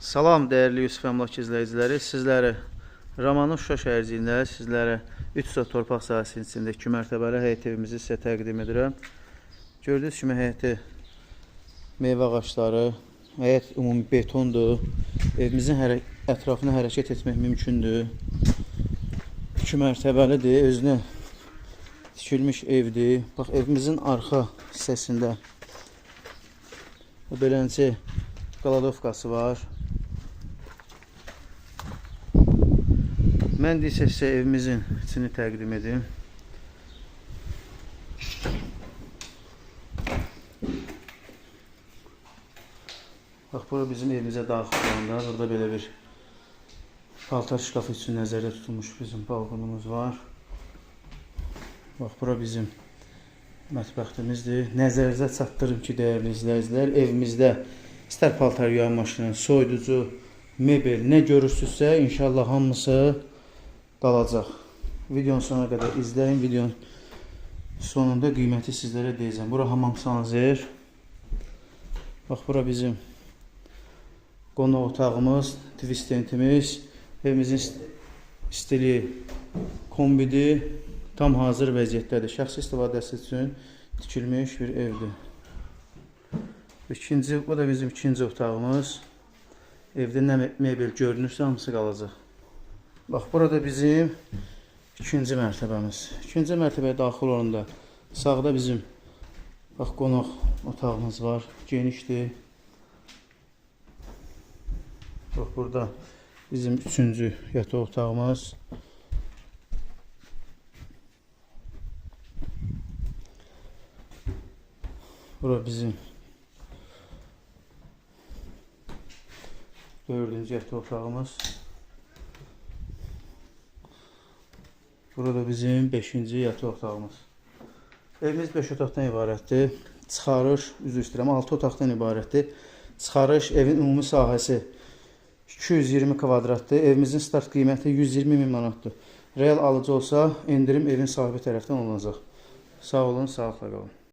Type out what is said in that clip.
Salam dəyərli Yusuf Əmlak izləyiciləri, sizlərə Ramanın Şuşa şəhərciyində sizlərə 3 sot torpaq sahəsinin içində 2 mərtəbəli həyət evimizi sizə təqdim edirəm. Gördüyünüz kimi həyəti meyvə ağacları, həyət ümumi betondur. Evimizin ətrafına hərəkət etmək mümkündür. 2 mərtəbəlidir, özünə tikilmiş evdir. Bax, evimizin arxa hissəsində beləncə qaladovkası var. Mən isə sizə evimizin içini təqdim edim. Bax, bura bizim evimizə daxil olanda burada belə bir paltar şkafı üçün nəzərdə tutulmuş bizim balkonumuz var. Bax, bura bizim mətbəximizdir. Nəzərinizə çatdırım ki, dəyərli izləyicilər, evimizdə istər paltar yuyan maşını, soyuducu, mebel nə görürsünüzsə, inşallah hamısı qalacaq. Videonun sonuna qədər izləyin. Videonun sonunda qiyməti sizlərə deyəcəm. Bura hamam sanzer. Bax, bura bizim qonaq otağımız, tvistentimiz. Evimizin stili kombidir. Tam hazır vəziyyətdədir. Şəxsi istifadəsi üçün tikilmiş bir evdir. Bu da bizim ikinci otağımız. Evdə nə mebel görünürsə hamısı qalacaq. Bax, burada bizim ikinci mərtəbəmiz. İkinci mərtəbəyə daxil olanda sağda bizim bax, qonaq otağımız var. Genişdir. Bax, burada bizim üçüncü yataq otağımız. Bura bizim dördüncü yataq otağımız. Burada bizim 5-ci yataq otağımız. Evimiz 5 otaqdan ibarətdir. Çıxarış, üzr istəyirəm, 6 otaqdan ibarətdir. Çıxarış, evin ümumi sahəsi 220 kvadratdır. Evimizin start qiyməti 120.000 manatdır. Real alıcı olsa, endirim evin sahibi tərəfdən olunacaq. Sağ olun, sağlıqla qalın.